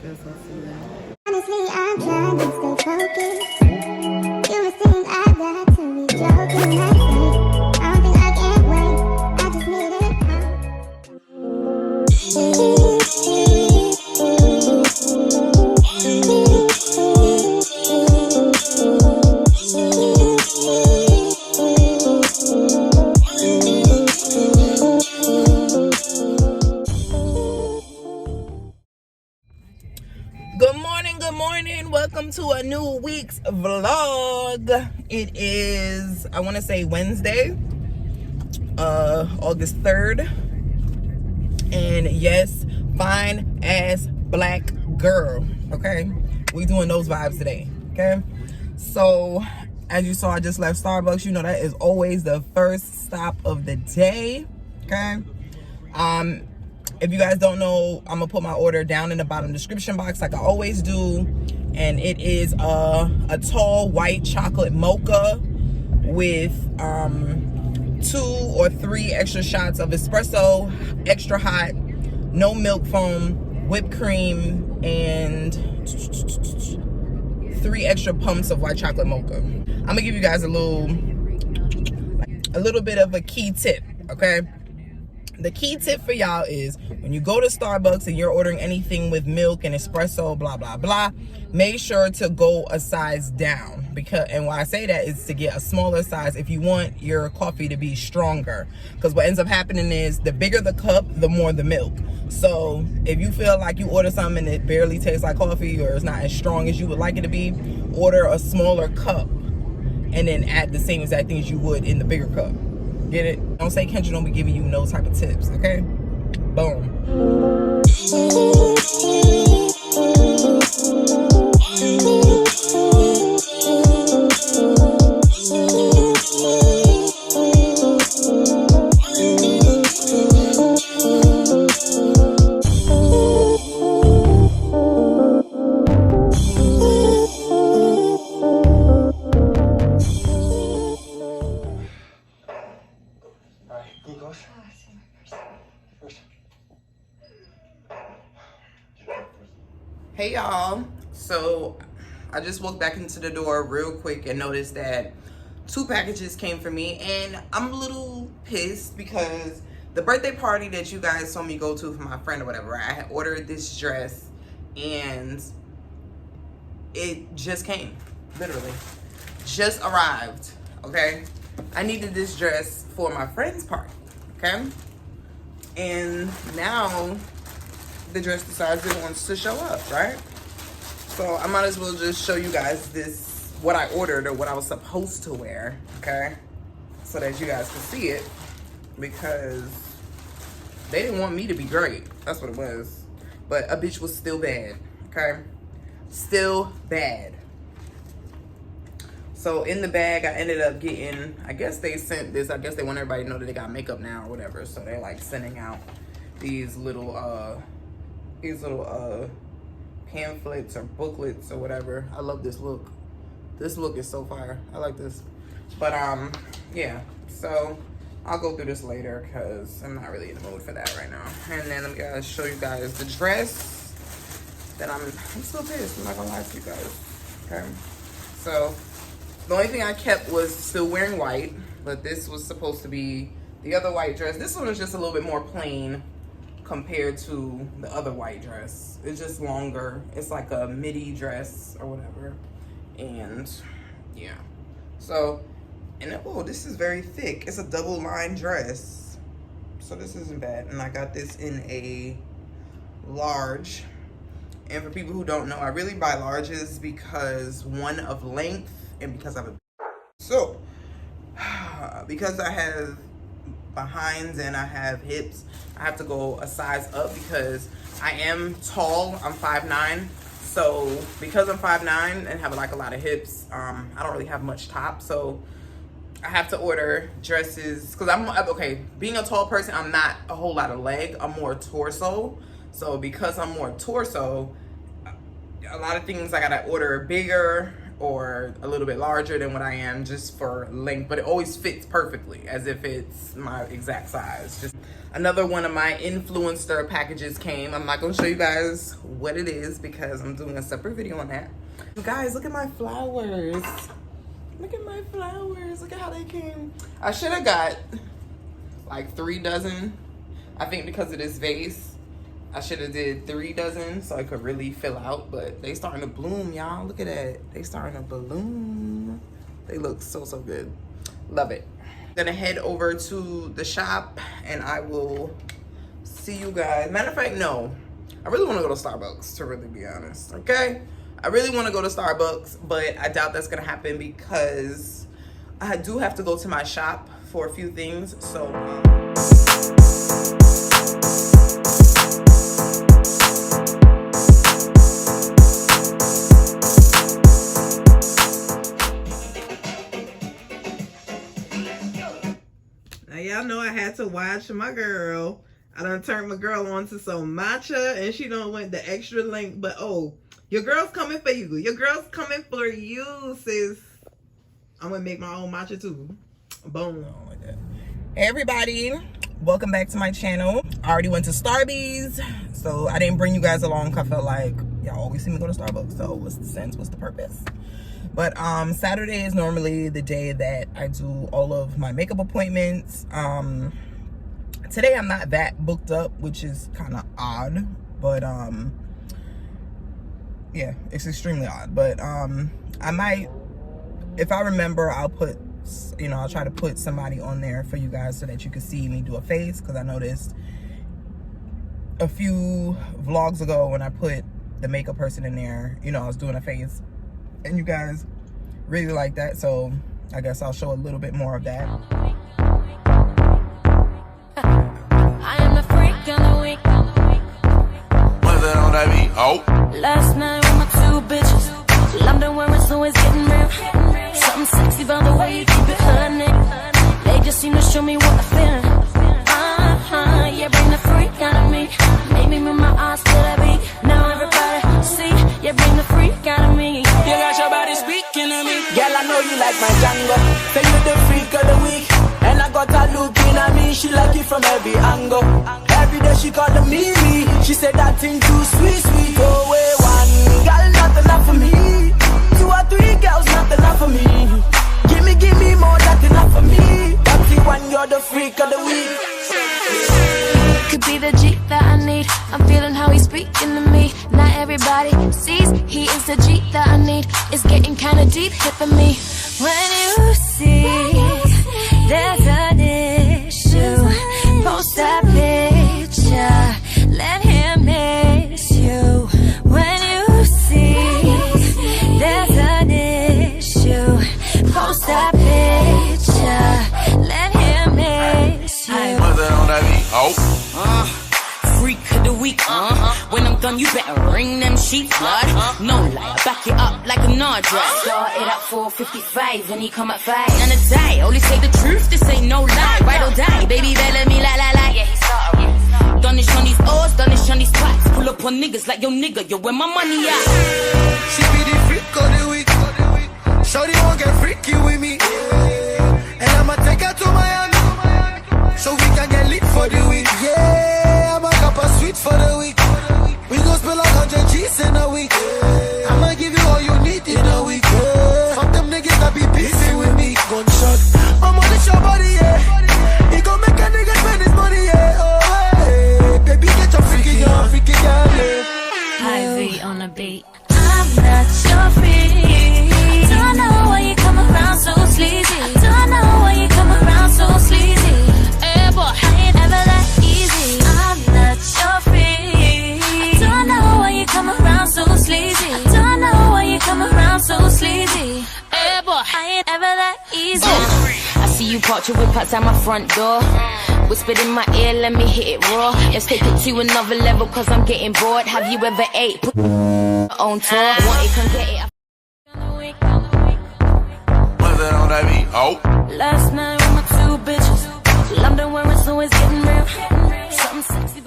feel so silly. Honestly, I'm trying to stay focused. You must think I got to be joking. I don't think I can wait. I just need it. Good morning. Welcome to a new week's vlog. It is, I want to say Wednesday, August 3rd. And yes, fine ass black girl. Okay, we doing those vibes today. Okay, so as you saw, I just left Starbucks. You know that is always the first stop of the day. Okay, if you guys don't know, I'm gonna put my order down in the bottom description box like I always do, and it is a tall white chocolate mocha with 2 or 3 extra shots of espresso, extra hot, no milk foam, whipped cream, and 3 extra pumps of white chocolate mocha. I'm gonna give you guys a little bit of a key tip. Okay, the key tip for y'all is when you go to Starbucks and you're ordering anything with milk and espresso, blah blah blah, make sure to go a size down. And why I say that is to get a smaller size if you want your coffee to be stronger, because what ends up happening is the bigger the cup, the more the milk. So if you feel like you order something and it barely tastes like coffee, or it's not as strong as you would like it to be, order a smaller cup and then add the same exact things you would in the bigger cup. Get it? Don't say Kendra don't be giving you no type of tips. Okay, boom. Hey y'all, so I just walked back into the door real quick and noticed that 2 packages came for me, and I'm a little pissed because the birthday party that you guys saw me go to for my friend or whatever, I had ordered this dress and it just came, literally just arrived. Okay, I needed this dress for my friend's party. Okay, and now the dress decides it wants to show up, right? So I might as well just show you guys this, what I ordered or what I was supposed to wear, okay? So that you guys can see it, because they didn't want me to be great. That's what it was. But a bitch was still bad, okay? Still bad. So in the bag, I ended up getting, I guess they sent this, I guess they want everybody to know that they got makeup now or whatever. So they're like sending out these little pamphlets or booklets or whatever. I love this look. This look is so fire. I like this. But yeah, so I'll go through this later because I'm not really in the mood for that right now. And then I'm gonna show you guys the dress that I'm still pissed, I'm not gonna lie to you guys. Okay, so the only thing I kept was still wearing white, but this was supposed to be the other white dress. This one is just a little bit more plain compared to the other white dress. It's just longer. It's like a midi dress or whatever. And yeah, so, and oh, this is very thick. It's a double line dress, so this isn't bad. And I got this in a large. And for people who don't know, I really buy larges because, one, of length, and because I have a, so because I have behinds and I have hips, I have to go a size up because I am tall. I'm 5'9", so because I'm 5'9" and have like a lot of hips, I don't really have much top, so I have to order dresses because I'm okay. Being a tall person, I'm not a whole lot of leg. I'm more torso. So because I'm more torso, a lot of things I gotta order bigger or a little bit larger than what I am just for length, but it always fits perfectly as if it's my exact size. Just another one of my influencer packages came. I'm not gonna show you guys what it is because I'm doing a separate video on that. You guys, look at my flowers. Look at my flowers. Look at how they came. I should have got like 3 dozen. I think because of this vase, I should have did 3 dozen so I could really fill out, but they starting to bloom, y'all. Look at that. They starting to bloom. They look so, so good. Love it. I'm gonna head over to the shop and I will see you guys. Matter of fact, no. I really want to go to Starbucks, to really be honest, okay? I really want to go to Starbucks, but I doubt that's gonna happen because I do have to go to my shop for a few things, so y'all know I had to watch my girl. I done turned my girl on to some matcha and she done went the extra length, but oh, your girl's coming for you. Your girl's coming for you, sis. I'm gonna make my own matcha too. Boom. Like that. Hey everybody, welcome back to my channel. I already went to Starbucks, so I didn't bring you guys along because I felt like y'all always see me go to Starbucks, so what's the sense, what's the purpose? But Saturday is normally the day that I do all of my makeup appointments. Today I'm not that booked up, which is kind of odd, but yeah, it's extremely odd. But I might, if I remember, I'll put, you know, I'll try to put somebody on there for you guys so that you can see me do a face, because I noticed a few vlogs ago when I put the makeup person in there, you know, I was doing a face and you guys really like that, so I guess I'll show a little bit more of that. I am the freak of the week. What's that on that beat? Oh. Last night with my 2 bitches. London where it's always getting real. Something sexy about the way you keep it, honey. They just seem to show me what I'm feeling. Yeah, bring the freak out of me. Make me move my eyes to that beat. Now everybody see. Yeah, bring the freak out of me. You got your body speaking to me. Girl, I know you like my Django. Say you the freak of the week. And I got her looking at me. She like it from every angle. Every day she calling me. She said that thing too sweet, sweet. Go away, 1 girl, not enough for me. 2 or 3 girls, not enough for me. Give me more, not enough for me. That's the one, you're the freak of the week. Could be the G that I need. I'm feeling how he's speaking to me. Not everybody sees he is the G that I need. It's getting kinda deep here for me. When you see there's an issue, post that picture, let him miss you. When you see there's an issue, post that picture, let him miss you. What's that on that beat? Oh. Freak of the week, When I'm done, you better ring them sheets, blood. No lie, I back it up like a nod dress. Started at 4:55 when he come at 5. And a die, only say the truth, this ain't no lie. Ride or die, baby, better me like. Yeah, he started. Done this on these O's, done this on these twats. Pull up on niggas like, yo nigga, yo, where my money at? She be the freak of the week. Shorty won't get freaky with me. And I'ma take her to Miami, so we can get lit for the week. Yeah, I'ma cup a sweet for the week. We gon' spill like 100 G's in a week. I'ma give you all you need in a week. Fuck them niggas that be busy with me. Gunshot, I'ma lift your body, yeah. He gon' make a nigga spend his money, yeah. Oh, hey, baby, get your freaky girl, yeah. Ivy on the beat. I'm not your freak. Don't know why you come around so sleazy. Don't know why you come around so sleazy. Hey boy, I ain't ever that easy. I'm not your freak. Don't know why you come around so sleazy. Don't know why you come around so sleazy. Hey boy, I ain't ever that easy. I see you park your whip outside my front door. Whispered in my ear, let me hit it raw. Let's take it to another level, cause I'm getting bored. Have you ever ate? Put on tour. Want it, come get it. What's that on that beat? Oh. Last night with my 2 bitches. London where it's always getting real. Something sexy.